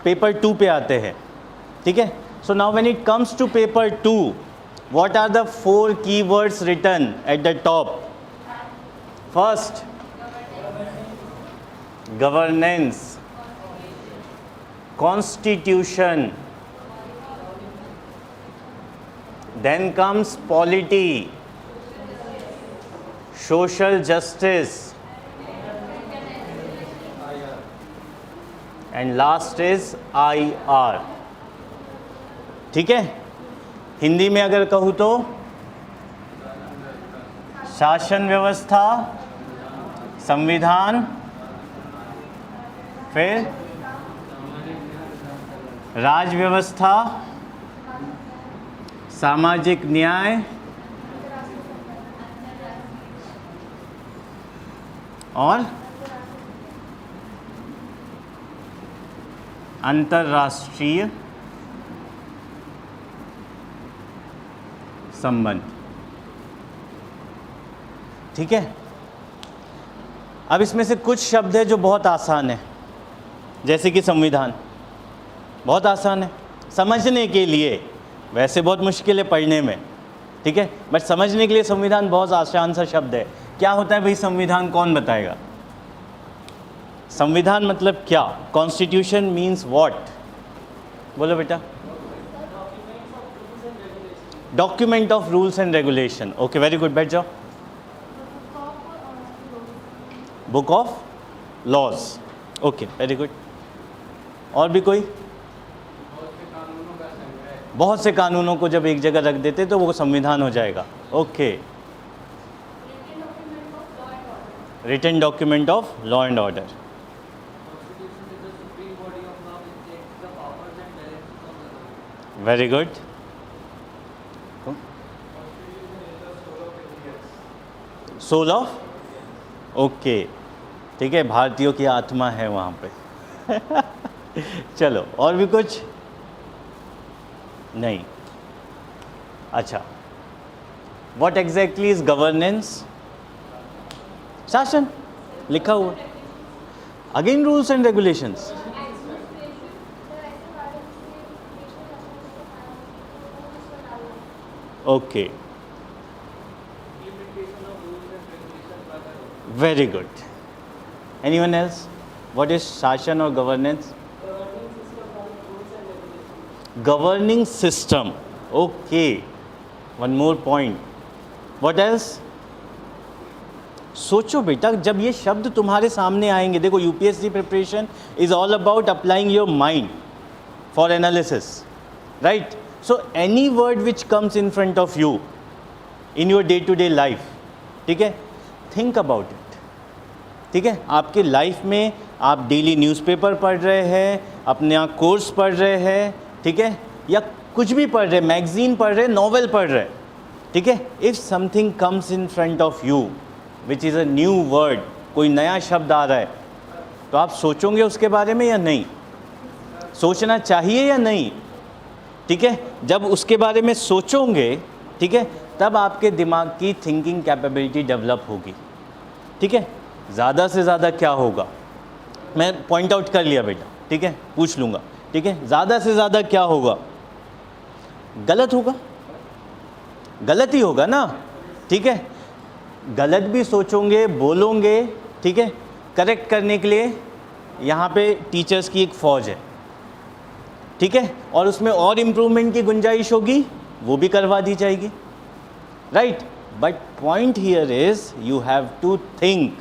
Paper 2 पे आते हैं, ठीक है। So now when it comes to paper 2, what are the 4 keywords written at the top? First, governance, constitution, then comes polity, social justice, and last is IR, ठीक है। हिंदी में अगर कहूँ तो शासन व्यवस्था, संविधान, फिर राज व्यवस्था, सामाजिक न्याय और अंतर्राष्ट्रीय संबंध, ठीक है। अब इसमें से कुछ शब्द है जो बहुत आसान है, जैसे कि संविधान, बहुत आसान है समझने के लिए, वैसे बहुत मुश्किल है पढ़ने में, ठीक है, बट समझने के लिए संविधान बहुत आसान सा शब्द है। क्या होता है भाई संविधान, कौन बताएगा? संविधान मतलब क्या? Constitution means what? बोलो बेटा। Document of rules and regulation. Okay, very good, बैठ जाओ। Book of laws. Okay, very good. और भी कोई? बहुत से कानूनों को जब एक जगह रख देते तो वो संविधान हो जाएगा। Okay, written document of law and order. Very good. Soul of, okay, ठीक है, भारतीयों की आत्मा है वहाँ पे। चलो, और भी कुछ? नहीं। अच्छा, व्हाट एग्जैक्टली इज गवर्नेंस? शासन, लिखा हुआ। Again rules and regulations. Okay, very good. Anyone else? What is शासन और governance? Governing system. Okay, one more point. What else? सोचो बेटा, जब ये शब्द तुम्हारे सामने आएंगे, देखो UPSC preparation is all about applying your mind for analysis, right? So any word which comes in front of you in your day to day life, ठीक है, थिंक अबाउट इट, ठीक है। आपके लाइफ में आप डेली न्यूज़पेपर पढ़ रहे हैं, अपना कोर्स पढ़ रहे हैं, ठीक है, या कुछ भी पढ़ रहे, मैगजीन पढ़ रहे, नॉवेल पढ़ रहे, ठीक है। If something comes in front of you which is a new word, कोई नया शब्द आ रहा है, तो आप सोचोगे उसके बारे में या नहीं? सोचना चाहिए या नहीं? ठीक है, जब उसके बारे में सोचोगे, ठीक है, तब आपके दिमाग की थिंकिंग कैपेबिलिटी डेवलप होगी, ठीक है। ज़्यादा से ज़्यादा क्या होगा, मैं पॉइंट आउट कर लिया बेटा, ठीक है, पूछ लूँगा, ठीक है। ज़्यादा से ज़्यादा क्या होगा? गलत होगा, गलत ही होगा ना, ठीक है। गलत भी सोचोगे, बोलोगे, ठीक है, करेक्ट करने के लिए यहाँ पे टीचर्स की एक फ़ौज है, ठीक है, और उसमें और इम्प्रूवमेंट की गुंजाइश होगी, वो भी करवा दी जाएगी, right. But point here is you have to think,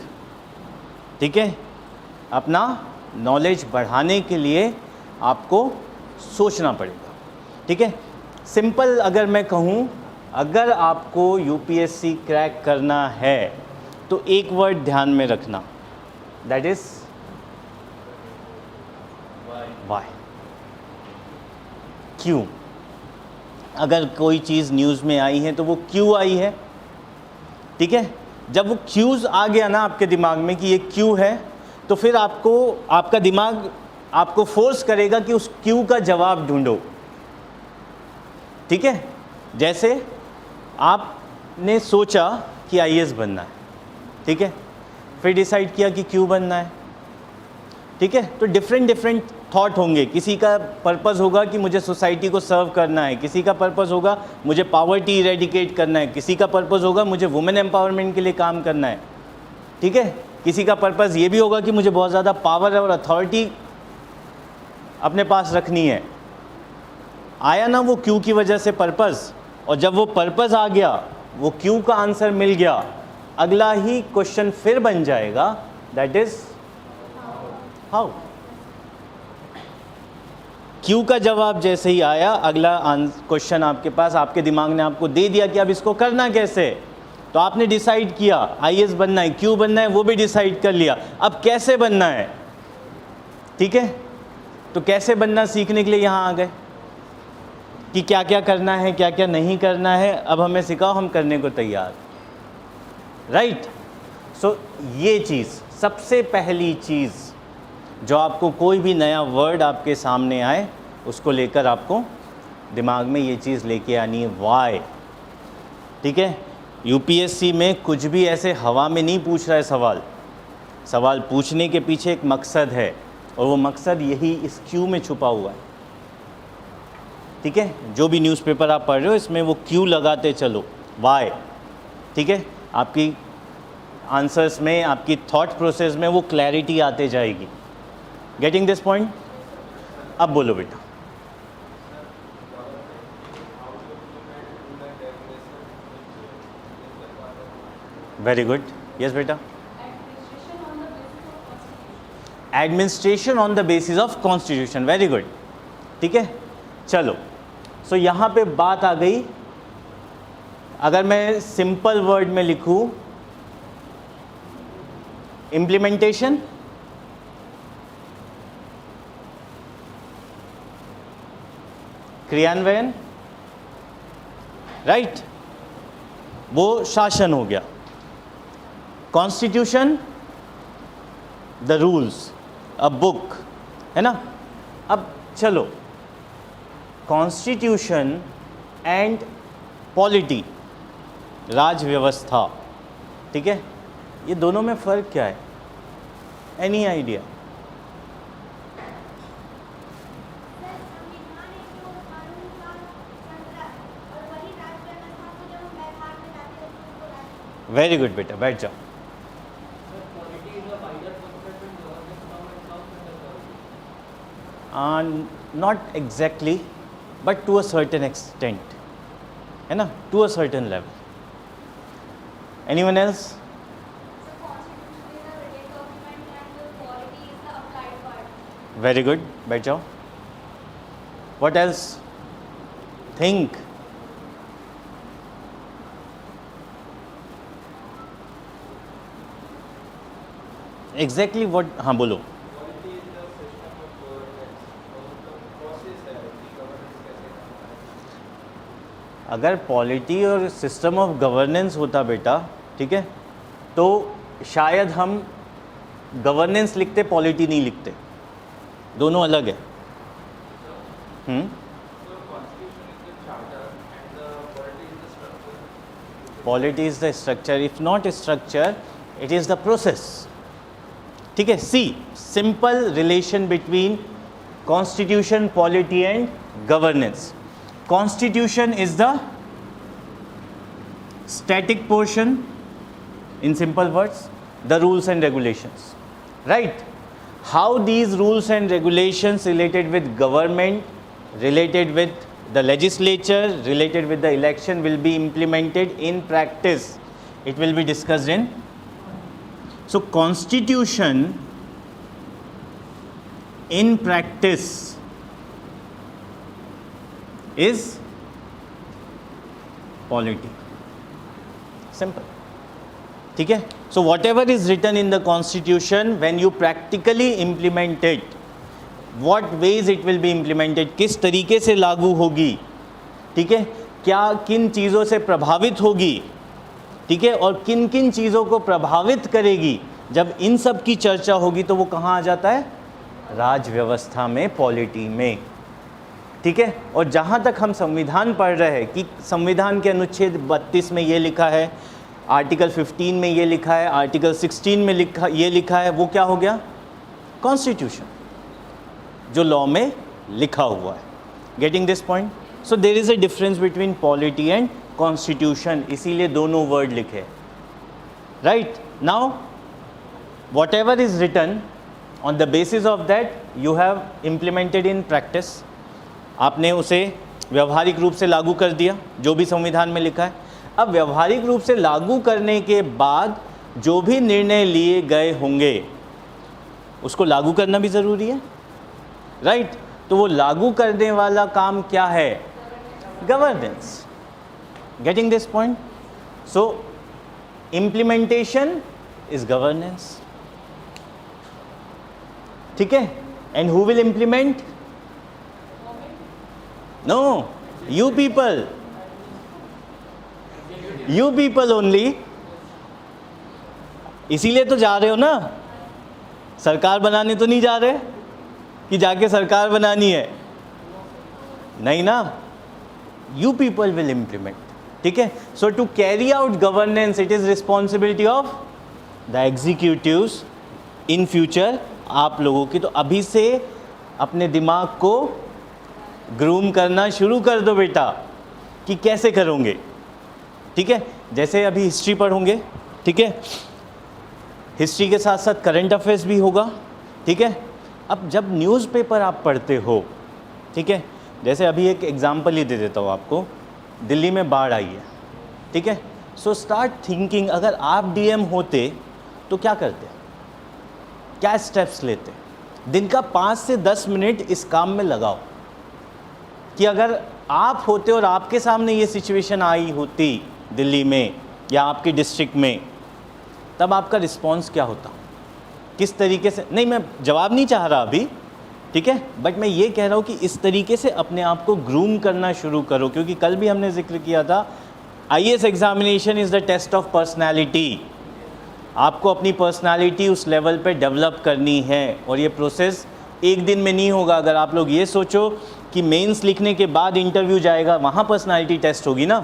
ठीक है। अपना नॉलेज बढ़ाने के लिए आपको सोचना पड़ेगा, ठीक है। सिंपल अगर मैं कहूँ, अगर आपको यूपीएससी क्रैक करना है तो एक वर्ड ध्यान में रखना, दैट इज वाई, क्यों। अगर कोई चीज़ न्यूज़ में आई है तो वो क्यों आई है, ठीक है। जब वो क्यूज़ आ गया ना आपके दिमाग में कि ये क्यों है, तो फिर आपको, आपका दिमाग आपको फोर्स करेगा कि उस क्यों का जवाब ढूंढो, ठीक है। जैसे आपने सोचा कि आईएएस बनना है, ठीक है, फिर डिसाइड किया कि क्यों बनना है, ठीक है। तो डिफरेंट थॉट होंगे, किसी का पर्पस होगा कि मुझे सोसाइटी को सर्व करना है, किसी का पर्पस होगा मुझे पावर्टी इरेडिकेट करना है, किसी का पर्पस होगा मुझे वुमेन एम्पावरमेंट के लिए काम करना है, ठीक है, किसी का पर्पस ये भी होगा कि मुझे बहुत ज़्यादा पावर और अथॉरिटी अपने पास रखनी है। आया ना वो क्यों की वजह से पर्पस, और जब वो पर्पस आ गया, वो क्यों का आंसर मिल गया, अगला ही क्वेश्चन फिर बन जाएगा, दैट इज हाउ। क्यों का जवाब जैसे ही आया, अगला क्वेश्चन आपके पास, आपके दिमाग ने आपको दे दिया कि अब इसको करना कैसे, तो आपने डिसाइड किया आईएएस बनना है, क्यों बनना है वो भी डिसाइड कर लिया, अब कैसे बनना है, ठीक है। तो कैसे बनना सीखने के लिए यहाँ आ गए कि क्या क्या करना है, क्या क्या नहीं करना है, अब हमें सिखाओ, हम करने को तैयार, राइट। सो ये चीज़, सबसे पहली चीज़ जो आपको कोई भी नया वर्ड आपके सामने आए, उसको लेकर आपको दिमाग में ये चीज़ लेके आनी है, वाई, ठीक है। यूपीएससी में कुछ भी ऐसे हवा में नहीं पूछ रहा है सवाल, सवाल पूछने के पीछे एक मकसद है, और वो मकसद यही इस क्यू में छुपा हुआ है, ठीक है। जो भी न्यूज़पेपर आप पढ़ रहे हो इसमें वो क्यू लगाते चलो, वाई, ठीक है। आपकी आंसर्स में, आपकी थॉट प्रोसेस में वो क्लैरिटी आते जाएगी। Getting this point? अब बोलो बेटा। वेरी गुड, यस बेटा। Administration on the basis of constitution, very good, ठीक है। चलो, सो यहाँ पे बात आ गई, अगर मैं सिंपल वर्ड में लिखूं, इम्प्लीमेंटेशन, क्रियान्वयन, राइट, वो शासन हो गया। Constitution, the rules, a book, है ना। अब चलो, कॉन्स्टिट्यूशन एंड पॉलिटी, राज व्यवस्था, ठीक है, ये दोनों में फ़र्क क्या है? Any idea? वेरी गुड बेटा, बैठ जाओ। Not exactly, but to a certain extent, है ना, to a certain level. Anyone else? Very good, बैठ जाओ। What else? Think. Exactly what, हाँ बोलो। अगर पॉलिटी और सिस्टम ऑफ गवर्नेंस होता बेटा, ठीक है, तो शायद हम गवर्नेंस लिखते, पॉलिटी नहीं लिखते, दोनों अलग है। Polity is the structure, if not structure it is the process, ठीक है। See, simple relation between constitution, polity and governance. Constitution is the static portion, in simple words, the rules and regulations, right? How these rules and regulations related with government, related with the legislature, related with the election will be implemented in practice, it will be discussed in. So Constitution in practice is polity, simple, ठीक है। So whatever is written in the constitution, when you practically implement it, what ways it will be implemented, किस तरीके से लागू होगी, ठीक है, क्या किन चीज़ों से प्रभावित होगी, ठीक है, और किन किन चीज़ों को प्रभावित करेगी, जब इन सब की चर्चा होगी तो वो कहाँ आ जाता है? राज व्यवस्था में, पॉलिटी में, ठीक है। और जहाँ तक हम संविधान पढ़ रहे हैं कि संविधान के अनुच्छेद 32 में ये लिखा है, आर्टिकल 15 में ये लिखा है, आर्टिकल 16 में ये लिखा है, वो क्या हो गया? कॉन्स्टिट्यूशन, जो लॉ में लिखा हुआ है। Getting this point? So there is a difference between polity and constitution, इसीलिए दोनों वर्ड लिखे। Right now whatever is written, on the basis of that you have implemented in practice. आपने उसे व्यवहारिक रूप से लागू कर दिया जो भी संविधान में लिखा है। अब व्यवहारिक रूप से लागू करने के बाद जो भी निर्णय लिए गए होंगे उसको लागू करना भी ज़रूरी है। राइट तो वो लागू करने वाला काम क्या है? Governance. Getting this point? So implementation is governance. ठीक है? And who will implement? No, you people only। इसीलिए तो जा रहे हो ना, सरकार बनाने तो नहीं जा रहे कि जाके सरकार बनानी है, नहीं ना, you people will implement। ठीक है? So to carry out governance it is responsibility of the executives in future, आप लोगों की। तो अभी से अपने दिमाग को ग्रूम करना शुरू कर दो बेटा कि कैसे करोगे। ठीक है? जैसे अभी हिस्ट्री पढ़ोगे, ठीक है, हिस्ट्री के साथ साथ करंट अफेयर्स भी होगा। ठीक है? अब जब न्यूज़पेपर आप पढ़ते हो, ठीक है, जैसे अभी एक एग्जांपल ही दे देता हूँ आपको, दिल्ली में बाढ़ आई है। ठीक है? सो स्टार्ट थिंकिंग, अगर आप डीएम होते तो क्या करते, क्या स्टेप्स लेते? दिन का 5 से 10 मिनट इस काम में लगाओ कि अगर आप होते और आपके सामने ये सिचुएशन आई होती दिल्ली में या आपके डिस्ट्रिक्ट में, तब आपका रिस्पॉन्स क्या होता, किस तरीके से? नहीं, मैं जवाब नहीं चाह रहा अभी, ठीक है, बट मैं ये कह रहा हूँ कि इस तरीके से अपने आप को ग्रूम करना शुरू करो, क्योंकि कल भी हमने जिक्र किया था IAS examination is the test of personality. आपको अपनी पर्सनालिटी उस लेवल पे डेवलप करनी है और ये प्रोसेस एक दिन में नहीं होगा। अगर आप लोग ये सोचो कि मेंस लिखने के बाद इंटरव्यू जाएगा, वहाँ पर्सनालिटी टेस्ट होगी ना,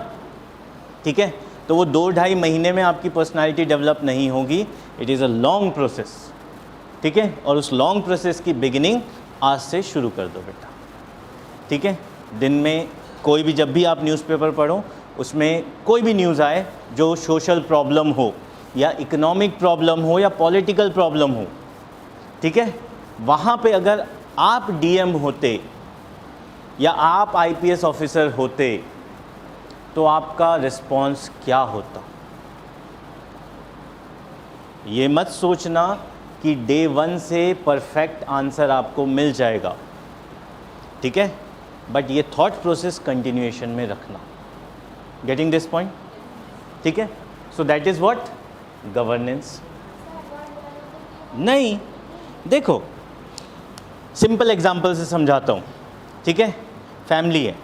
ठीक है, तो वो 2-2.5 महीने में आपकी पर्सनालिटी डेवलप नहीं होगी। It is a long process. ठीक है? और उस लॉन्ग प्रोसेस की बिगिनिंग आज से शुरू कर दो बेटा। ठीक है? दिन में कोई भी, जब भी आप न्यूज़पेपर पढ़ो, उसमें कोई भी न्यूज़ आए जो सोशल प्रॉब्लम हो या इकोनॉमिक प्रॉब्लम हो या पॉलिटिकल प्रॉब्लम हो, ठीक है, वहाँ पे अगर आप डीएम होते या आप आईपीएस ऑफिसर होते तो आपका रिस्पॉन्स क्या होता? ये मत सोचना कि डे 1 से परफेक्ट आंसर आपको मिल जाएगा, ठीक है, बट ये थॉट प्रोसेस कंटिन्यूएशन में रखना। Getting this point? ठीक है? So that is what governance. नहीं, देखो सिंपल एग्जांपल से समझाता हूँ। ठीक है? फैमिली है,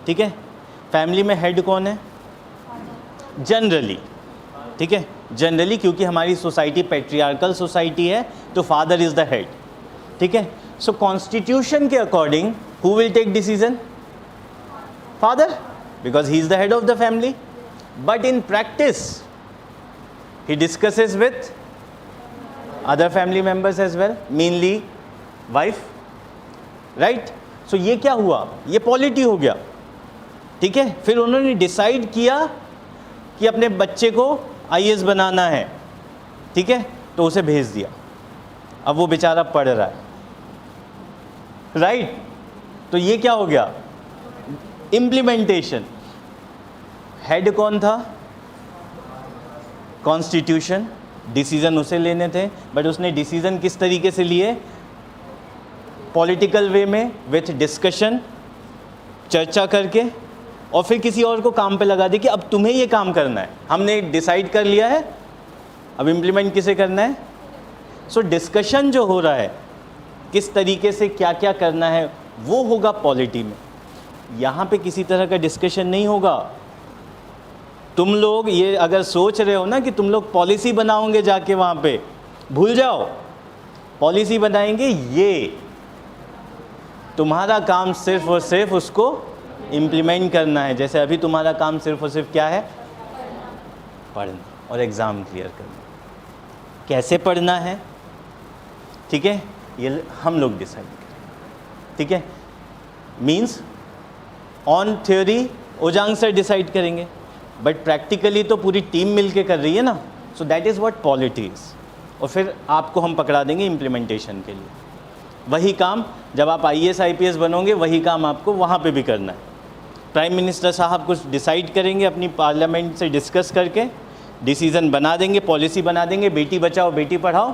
ठीक है, फैमिली में हेड कौन है? जनरली, ठीक है, जनरली, क्योंकि हमारी सोसाइटी पैट्रियार्कल सोसाइटी है तो फादर इज़ द हेड। ठीक है? सो कॉन्स्टिट्यूशन के according who will take decision? Father, because he is the head of the family. But in practice he discusses with other family members as well, mainly wife, right? So ये क्या हुआ? ये polity हो गया। ठीक है? फिर उन्होंने डिसाइड किया कि अपने बच्चे को आईएएस बनाना है, ठीक है, तो उसे भेज दिया। अब वो बेचारा पढ़ रहा है, राइट? तो ये क्या हो गया? इम्प्लीमेंटेशन। हेड कौन था? कॉन्स्टिट्यूशन। डिसीज़न उसे लेने थे, बट उसने डिसीज़न किस तरीके से लिए? पॉलिटिकल वे में, विथ डिस्कशन, चर्चा करके, और फिर किसी और को काम पे लगा दे कि अब तुम्हें ये काम करना है, हमने डिसाइड कर लिया है, अब इम्प्लीमेंट किसे करना है। सो डिस्कशन जो हो रहा है किस तरीके से क्या क्या करना है वो होगा पॉलिटी में। यहाँ पे किसी तरह का डिस्कशन नहीं होगा। तुम लोग ये अगर सोच रहे हो ना कि तुम लोग पॉलिसी बनाओगे जाके वहाँ पे, भूल जाओ। पॉलिसी बनाएंगे ये, तुम्हारा काम सिर्फ और सिर्फ उसको इम्प्लीमेंट करना है। जैसे अभी तुम्हारा काम सिर्फ और सिर्फ क्या है? पढ़ना और एग्ज़ाम क्लियर करना। कैसे पढ़ना है, ठीक है, ये हम लोग डिसाइड करें। ठीक है, means on theory Ojang sir decide करेंगे, बट प्रैक्टिकली तो पूरी टीम मिलके कर रही है ना, so that is what polity is. और फिर आपको हम पकड़ा देंगे इम्प्लीमेंटेशन के लिए। वही काम जब आप IAS IPS बनोगे, वही काम आपको वहाँ पे भी करना है। प्राइम मिनिस्टर साहब कुछ डिसाइड करेंगे, अपनी पार्लियामेंट से डिस्कस करके डिसीज़न बना देंगे, पॉलिसी बना देंगे, बेटी बचाओ बेटी पढ़ाओ,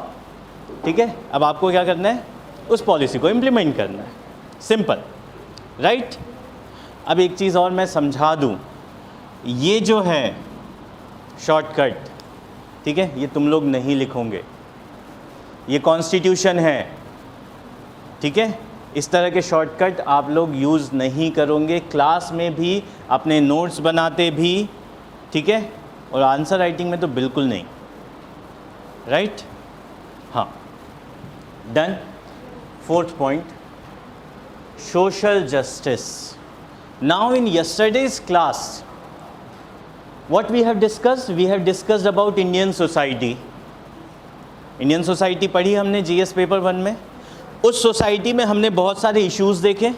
ठीक है। अब आपको क्या करना है, उस पॉलिसी को इम्प्लीमेंट करना है, सिंपल, राइट। अब एक चीज़ और मैं समझा दूँ, ये जो है शॉर्टकट, ठीक है, ये तुम लोग नहीं लिखोगे, ये कॉन्स्टिट्यूशन है, ठीक है। इस तरह के शॉर्टकट आप लोग यूज़ नहीं करोगे क्लास में भी, अपने नोट्स बनाते भी, ठीक है, और आंसर राइटिंग में तो बिल्कुल नहीं, राइट। हाँ, done. Fourth point, social justice. Now in yesterday's class what we have discussed about Indian society। Indian society पढ़ी हमने GS पेपर 1 में। उस सोसाइटी में हमने बहुत सारे इश्यूज़ देखे,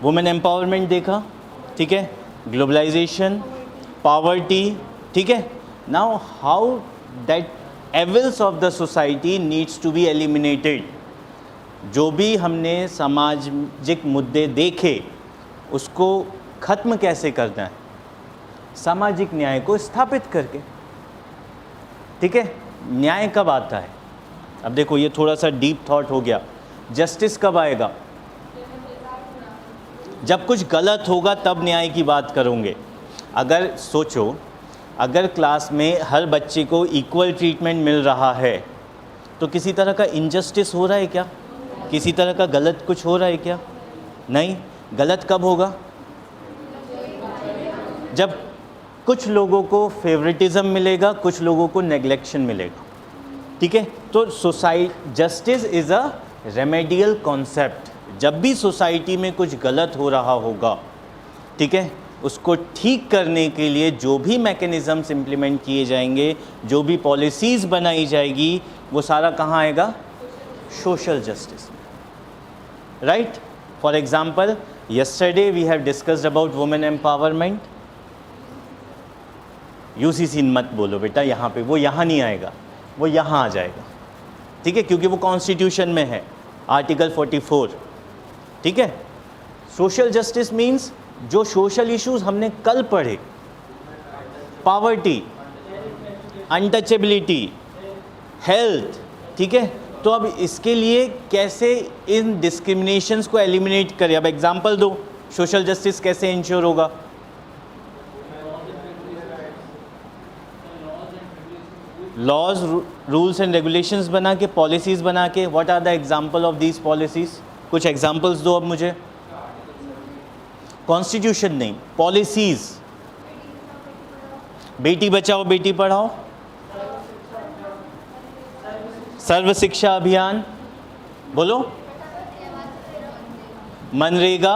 वुमेन एम्पावरमेंट देखा, ठीक है, ग्लोबलाइजेशन, पॉवर्टी, ठीक है। Now how that evils of the society needs to be eliminated. जो भी हमने सामाजिक मुद्दे देखे उसको ख़त्म कैसे करना है, सामाजिक न्याय को स्थापित करके, ठीक है। न्याय कब आता है, अब देखो ये थोड़ा सा डीप थॉट हो गया। जस्टिस कब आएगा, जब कुछ गलत होगा तब न्याय की बात करोगे। अगर सोचो, अगर क्लास में हर बच्चे को इक्वल ट्रीटमेंट मिल रहा है तो किसी तरह का इनजस्टिस हो रहा है क्या, किसी तरह का गलत कुछ हो रहा है क्या? नहीं। गलत कब होगा, जब कुछ लोगों को फेवरेटिज्म मिलेगा, कुछ लोगों को नेग्लेक्शन मिलेगा, ठीक है। तो justice is a remedial concept. जब भी सोसाइटी में कुछ गलत हो रहा होगा, ठीक है, उसको ठीक करने के लिए जो भी मैकेनिज़म्स इम्प्लीमेंट किए जाएंगे, जो भी पॉलिसीज़ बनाई जाएगी, वो सारा कहाँ आएगा, सोशल जस्टिस में, right. For example, yesterday we have discussed about women empowerment। UCC मत बोलो बेटा यहाँ पे, वो यहाँ नहीं आएगा, वो यहाँ आ जाएगा, ठीक है, क्योंकि वो कॉन्स्टिट्यूशन में है, आर्टिकल 44, ठीक है। सोशल जस्टिस मीन्स जो सोशल इश्यूज हमने कल पढ़े, पॉवर्टी, अनटचेबिलिटी, हेल्थ, ठीक है। तो अब इसके लिए कैसे इन डिस्क्रिमिनेशंस को एलिमिनेट करें, अब एग्जांपल दो, सोशल जस्टिस कैसे इंश्योर होगा? लॉज, रूल्स एंड रेगुलेशंस बना के, पॉलिसीज़ बना के। What are the example of these policies? कुछ एग्जांपल्स दो अब मुझे। कॉन्स्टिट्यूशन नहीं, पॉलिसीज़। बेटी बचाओ बेटी पढ़ाओ, सर्व शिक्षा अभियान, बोलो, मनरेगा,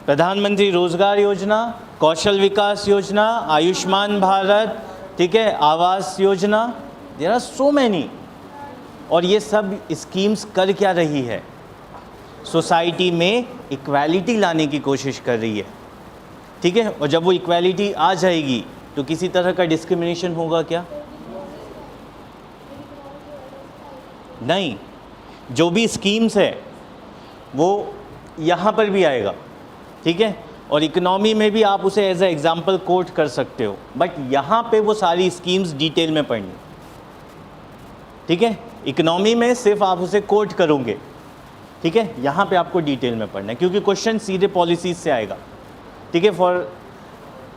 प्रधानमंत्री रोजगार योजना, कौशल विकास योजना, आयुष्मान भारत, ठीक है, Awas Yojana. There are so many. और ये सब स्कीम्स कर क्या रही है? सोसाइटी में इक्वालिटी लाने की कोशिश कर रही है, ठीक है। और जब वो इक्वालिटी आ जाएगी तो किसी तरह का डिस्क्रिमिनेशन होगा क्या? नहीं। जो भी स्कीम्स है वो यहाँ पर भी आएगा, ठीक है। और इकोनॉमी में भी आप उसे एज ए एग्जाम्पल कोट कर सकते हो, बट यहाँ पे वो सारी स्कीम्स डिटेल में पढ़नी, ठीक है। इकोनॉमी में सिर्फ आप उसे कोट करोगे, ठीक है। यहाँ पे आपको डिटेल में पढ़ना है, क्योंकि क्वेश्चन सीधे पॉलिसीज से आएगा, ठीक है। फॉर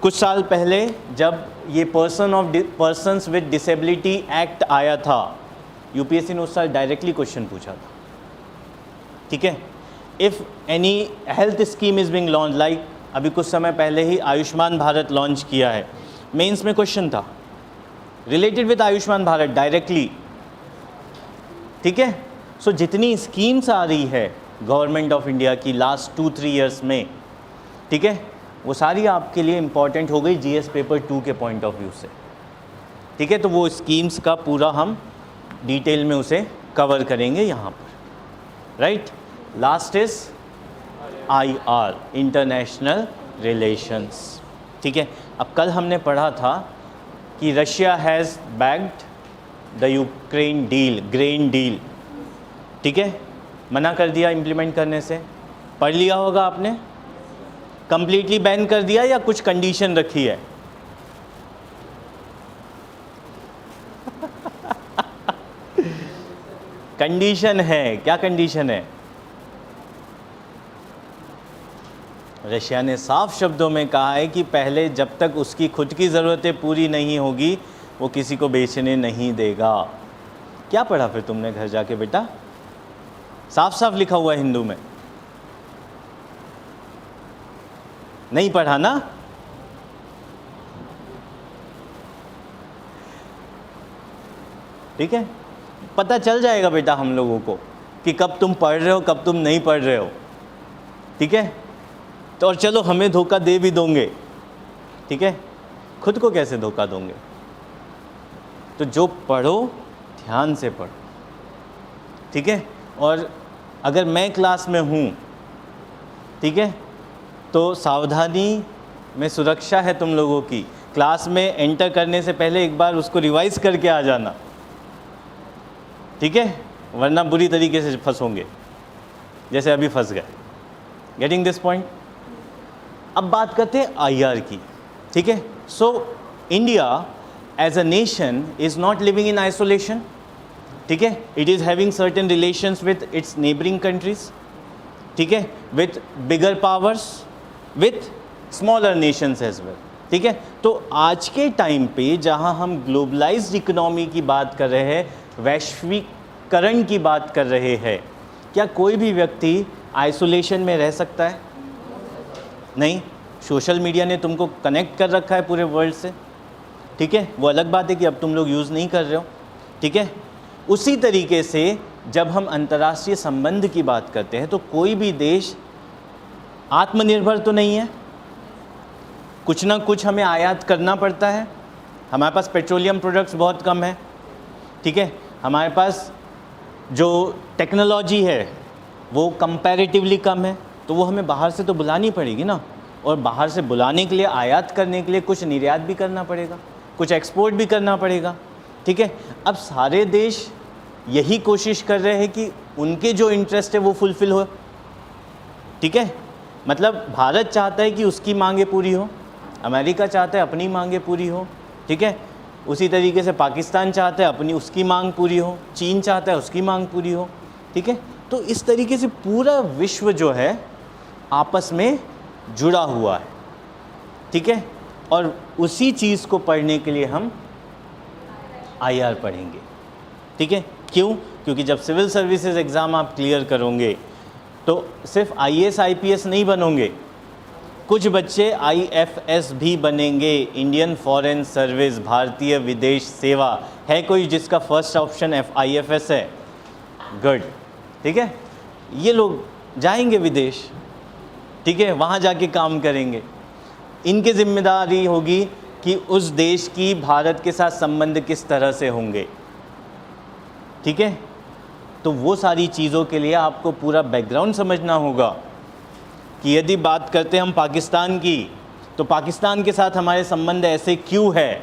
कुछ साल पहले जब ये पर्सन्स विद डिसेबिलिटी एक्ट आया था, यूपीएससी ने उस साल डायरेक्टली क्वेश्चन पूछा था, ठीक है। If any health scheme is being launch, like अभी कुछ समय पहले ही आयुष्मान भारत लॉन्च किया है, मेंस में क्वेश्चन था related with Ayushman Bharat directly, ठीक है। सो जितनी स्कीम्स आ रही है गवर्नमेंट ऑफ इंडिया की लास्ट 2-3 ईयर्स में, ठीक है, वो सारी आपके लिए इम्पॉर्टेंट हो गई GS पेपर 2 के पॉइंट ऑफ व्यू से, ठीक है। तो वो स्कीम्स का पूरा हम डिटेल में उसे कवर करेंगे यहाँ पर। Right. Last is IR, international relations. ठीक है, अब कल हमने पढ़ा था कि Russia has backed the Ukraine deal, grain deal. ठीक है, मना कर दिया इम्प्लीमेंट करने से। पढ़ लिया होगा आपने। कंप्लीटली बैन कर दिया या कुछ कंडीशन रखी है? कंडीशन है, क्या कंडीशन है? रशिया ने साफ शब्दों में कहा है कि पहले जब तक उसकी खुद की ज़रूरतें पूरी नहीं होगी वो किसी को बेचने नहीं देगा। क्या पढ़ा फिर तुमने घर जाके बेटा? साफ साफ लिखा हुआ है हिंदू में, नहीं पढ़ा ना? ठीक है, पता चल जाएगा बेटा हम लोगों को कि कब तुम पढ़ रहे हो कब तुम नहीं पढ़ रहे हो। ठीक है, तो और चलो हमें धोखा दे भी दोगे, ठीक है, खुद को कैसे धोखा दोगे? तो जो पढ़ो ध्यान से पढ़ो, ठीक है। और अगर मैं क्लास में हूँ, ठीक है, तो सावधानी में सुरक्षा है तुम लोगों की। क्लास में एंटर करने से पहले एक बार उसको रिवाइज करके आ जाना, ठीक है, वरना बुरी तरीके से फंसोगे जैसे अभी फंस गए। Getting this point? अब बात करते हैं IR की, ठीक है। So India as a nation is not living in isolation, ठीक है। It is having certain relations with its neighbouring countries, ठीक है, with bigger powers, with smaller nations as well, ठीक है। तो आज के टाइम पे जहां हम ग्लोबलाइज्ड इकोनॉमी की बात कर रहे हैं, वैश्वीकरण की बात कर रहे हैं, क्या कोई भी व्यक्ति आइसोलेशन में रह सकता है? नहीं। सोशल मीडिया ने तुमको कनेक्ट कर रखा है पूरे वर्ल्ड से, ठीक है, वो अलग बात है कि अब तुम लोग यूज़ नहीं कर रहे हो, ठीक है। उसी तरीके से जब हम अंतर्राष्ट्रीय संबंध की बात करते हैं तो कोई भी देश आत्मनिर्भर तो नहीं है, कुछ ना कुछ हमें आयात करना पड़ता है। हमारे पास पेट्रोलियम प्रोडक्ट्स बहुत कम है, ठीक है, हमारे पास जो टेक्नोलॉजी है वो कंपैरेटिवली कम है, तो वो हमें बाहर से तो बुलानी पड़ेगी ना। और बाहर से बुलाने के लिए, आयात करने के लिए कुछ निर्यात भी करना पड़ेगा, कुछ एक्सपोर्ट भी करना पड़ेगा, ठीक है। अब सारे देश यही कोशिश कर रहे हैं कि उनके जो इंटरेस्ट है वो फुलफ़िल हो, ठीक है। मतलब भारत चाहता है कि उसकी मांगें पूरी हो, अमेरिका चाहता है अपनी मांगें पूरी हो, ठीक है। उसी तरीके से पाकिस्तान चाहता है अपनी उसकी मांग पूरी हो, चीन चाहता है उसकी मांग पूरी हो, ठीक है। तो इस तरीके से पूरा विश्व जो है आपस में जुड़ा हुआ है, ठीक है। और उसी चीज़ को पढ़ने के लिए हम IR पढ़ेंगे, ठीक है। क्यों? क्योंकि जब सिविल सर्विसेज एग्ज़ाम आप क्लियर करोगे तो सिर्फ IAS IPS नहीं बनोगे, कुछ बच्चे IFS भी बनेंगे, इंडियन फॉरेन सर्विस, भारतीय विदेश सेवा। है कोई जिसका फर्स्ट ऑप्शन IFS है? गुड, ठीक है। ये लोग जाएंगे विदेश, ठीक है, वहाँ जाके काम करेंगे। इनकी जिम्मेदारी होगी कि उस देश की भारत के साथ संबंध किस तरह से होंगे, ठीक है। तो वो सारी चीज़ों के लिए आपको पूरा बैकग्राउंड समझना होगा कि यदि बात करते हैं हम पाकिस्तान की, तो पाकिस्तान के साथ हमारे संबंध ऐसे क्यों है,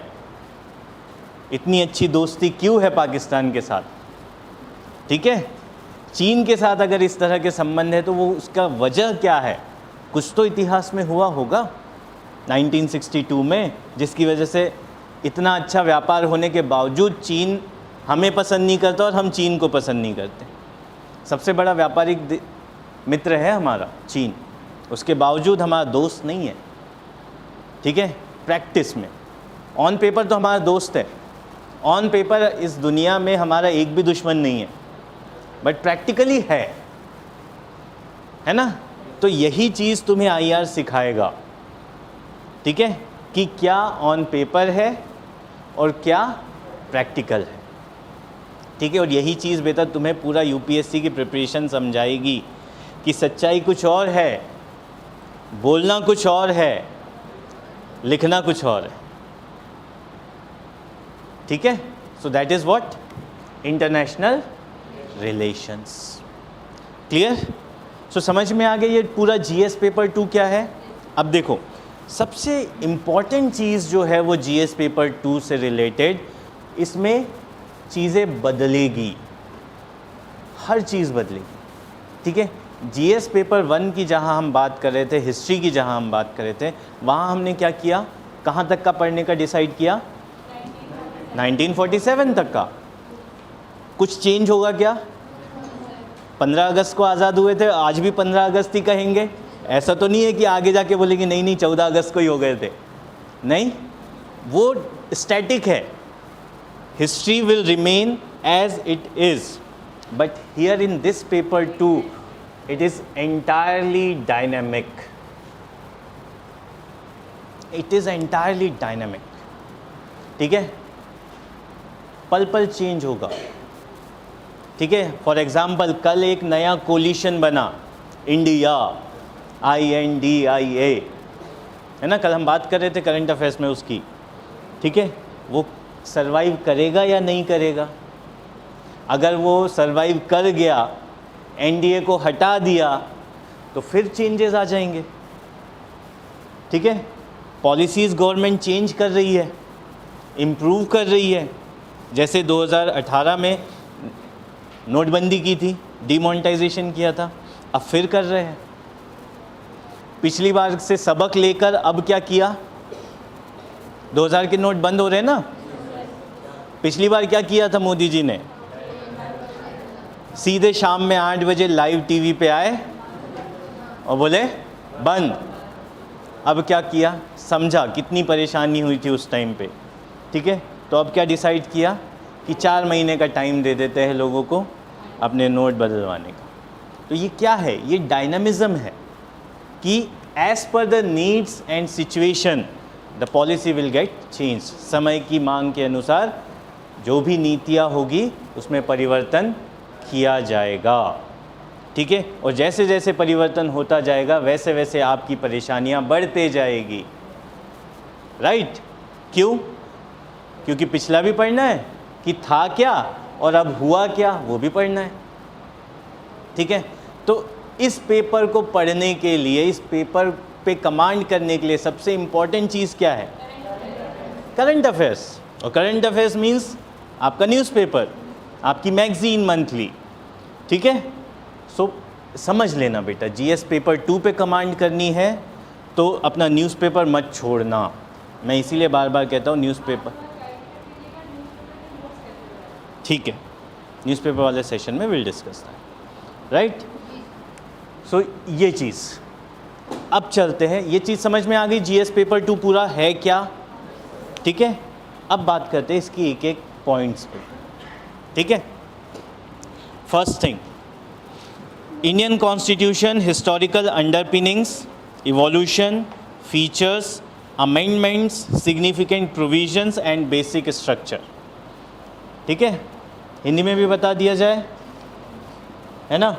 इतनी अच्छी दोस्ती क्यों है पाकिस्तान के साथ, ठीक है। चीन के साथ अगर इस तरह के संबंध है तो वो उसका वजह क्या है? कुछ तो इतिहास में हुआ होगा 1962 में, जिसकी वजह से इतना अच्छा व्यापार होने के बावजूद चीन हमें पसंद नहीं करता और हम चीन को पसंद नहीं करते। सबसे बड़ा व्यापारिक मित्र है हमारा चीन, उसके बावजूद हमारा दोस्त नहीं है, ठीक है। प्रैक्टिस में, ऑन पेपर तो हमारा दोस्त है, ऑन पेपर इस दुनिया में हमारा एक भी दुश्मन नहीं है, बट प्रैक्टिकली है ना। तो यही चीज़ तुम्हें IR सिखाएगा, ठीक है, कि क्या ऑन पेपर है और क्या प्रैक्टिकल है, ठीक है। और यही चीज़ बेटा तुम्हें पूरा UPSC की प्रिपरेशन समझाएगी कि सच्चाई कुछ और है, बोलना कुछ और है, लिखना कुछ और है, ठीक है। So that is what international relations. Clear? So समझ में आ गया ये पूरा जीएस पेपर 2 क्या है। अब देखो सबसे इम्पॉर्टेंट चीज़ जो है वो जीएस पेपर 2 से रिलेटेड, इसमें चीज़ें बदलेगी, हर चीज़ बदलेगी, ठीक है। जीएस पेपर 1 की जहां हम बात कर रहे थे, हिस्ट्री की जहां हम बात कर रहे थे, वहां हमने क्या किया, कहां तक का पढ़ने का डिसाइड किया, 1947 तक का। कुछ चेंज होगा क्या? 15 अगस्त को आज़ाद हुए थे, आज भी 15 अगस्त ही कहेंगे? ऐसा तो नहीं है कि आगे जाके बोलेंगे नहीं नहीं 14 अगस्त को ही हो गए थे, नहीं, वो स्टैटिक है। History will remain as it is, but here in this paper 2 it is entirely dynamic, it is entirely dynamic, ठीक है। पल पल चेंज होगा, ठीक है। फॉर एग्जाम्पल कल एक नया कोलिशन बना, इंडिया, INDIA, है ना, कल हम बात कर रहे थे करंट अफेयर्स में उसकी, ठीक है। वो सरवाइव करेगा या नहीं करेगा? अगर वो सरवाइव कर गया, एनडीए को हटा दिया, तो फिर चेंजेस आ जाएंगे, ठीक है। पॉलिसीज़ गवर्नमेंट चेंज कर रही है, इम्प्रूव कर रही है। जैसे 2018 में नोटबंदी की थी, डिमोनेटाइजेशन किया था, अब फिर कर रहे हैं। पिछली बार से सबक लेकर अब क्या किया, 2000 के नोट बंद हो रहे हैं ना, पिछली बार क्या किया था मोदी जी ने, सीधे शाम में 8 बजे लाइव टीवी पे आए और बोले बंद। अब क्या किया, समझा कितनी परेशानी हुई थी उस टाइम पे, ठीक है। तो अब क्या डिसाइड किया कि 4 महीने का टाइम दे देते हैं लोगों को अपने नोट बदलवाने का। तो ये क्या है, ये डायनामिज़म है कि as per the needs and situation the policy will get change. समय की मांग के अनुसार जो भी नीतियाँ होगी उसमें परिवर्तन किया जाएगा, ठीक है। और जैसे जैसे परिवर्तन होता जाएगा वैसे वैसे आपकी परेशानियां बढ़ते जाएगी, राइट। क्यों? क्योंकि पिछला भी पढ़ना है कि था क्या और अब हुआ क्या, वो भी पढ़ना है, ठीक है। तो इस पेपर को पढ़ने के लिए, इस पेपर पे कमांड करने के लिए सबसे इम्पॉर्टेंट चीज़ क्या है, करंट अफेयर्स। और करंट अफेयर्स मीन्स आपका न्यूज़पेपर, आपकी मैगजीन मंथली, ठीक है। सो समझ लेना बेटा, जीएस पेपर 2 पे कमांड करनी है तो अपना न्यूज़पेपर मत छोड़ना। मैं इसीलिए बार बार कहता हूँ न्यूज़पेपर, ठीक है, न्यूज़पेपर वाले सेशन में विल डिस्कस दैट, राइट। सो ये चीज़ अब चलते हैं, ये चीज़ समझ में आ गई जीएस पेपर 2 पूरा है क्या, ठीक है। अब बात करते हैं इसकी एक एक पॉइंट्स पे, ठीक है। First thing, Indian constitution, historical underpinnings, evolution, features, amendments, significant provisions and basic structure, ठीक है। हिंदी में भी बता दिया जाए, है ना।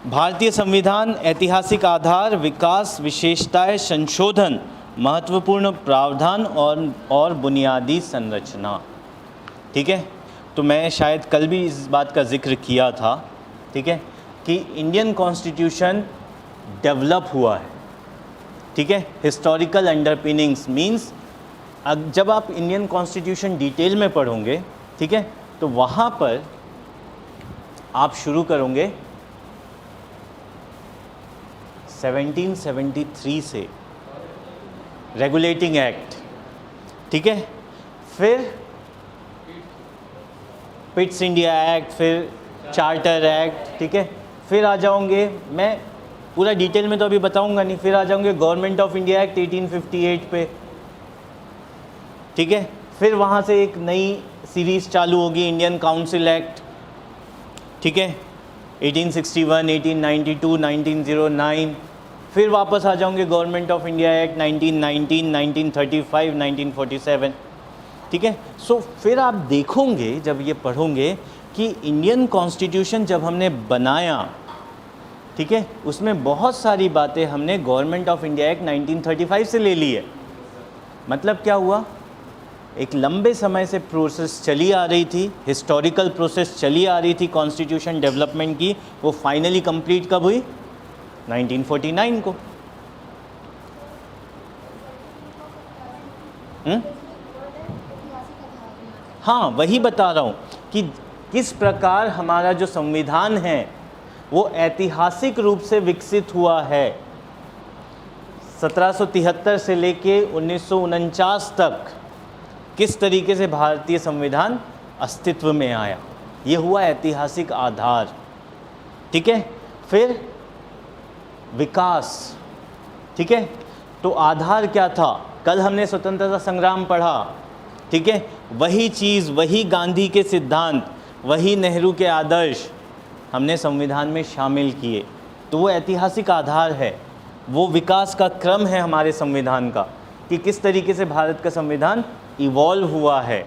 भारतीय संविधान, ऐतिहासिक आधार, विकास, विशेषताएं, संशोधन, महत्वपूर्ण प्रावधान और बुनियादी संरचना, ठीक है। तो मैं शायद कल भी इस बात का जिक्र किया था, ठीक है, कि इंडियन कॉन्स्टिट्यूशन डेवलप हुआ है, ठीक है। हिस्टोरिकल अंडरपिनिंग्स मींस जब आप इंडियन कॉन्स्टिट्यूशन डिटेल में पढ़ोगे, ठीक है, तो वहाँ पर आप शुरू करोगे 1773 से, रेगुलेटिंग एक्ट, ठीक है, फिर पिट्स इंडिया एक्ट, फिर चार्टर एक्ट, ठीक है, फिर आ जाओगे, मैं पूरा डिटेल में तो अभी बताऊंगा नहीं, फिर आ जाओगे गवर्नमेंट ऑफ इंडिया एक्ट 1858 पे, ठीक है। फिर वहाँ से एक नई सीरीज़ चालू होगी, इंडियन काउंसिल एक्ट, ठीक है, 1861, 1892, 1909, फिर वापस आ जाओगे गवर्नमेंट ऑफ इंडिया एक्ट 1919, 1935, 1947, ठीक है। सो फिर आप देखोगे जब ये पढ़ोगे कि इंडियन कॉन्स्टिट्यूशन जब हमने बनाया, ठीक है, उसमें बहुत सारी बातें हमने गवर्नमेंट ऑफ इंडिया एक्ट 1935 से ले ली है। मतलब क्या हुआ एक लंबे समय से प्रोसेस चली आ रही थी, हिस्टोरिकल प्रोसेस चली आ रही थी कॉन्स्टिट्यूशन डेवलपमेंट की, वो फाइनली कंप्लीट कब हुई? 1949 को। हाँ, वही बता रहा हूँ कि किस प्रकार हमारा जो संविधान है वो ऐतिहासिक रूप से विकसित हुआ है। 1773 से लेके 1949 तक किस तरीके से भारतीय संविधान अस्तित्व में आया, ये हुआ ऐतिहासिक आधार। ठीक है, फिर विकास। ठीक है, तो आधार क्या था? कल हमने स्वतंत्रता संग्राम पढ़ा। ठीक है, वही चीज़, वही गांधी के सिद्धांत, वही नेहरू के आदर्श हमने संविधान में शामिल किए। तो वो ऐतिहासिक आधार है, वो विकास का क्रम है हमारे संविधान का कि किस तरीके से भारत का संविधान इवॉल्व हुआ है।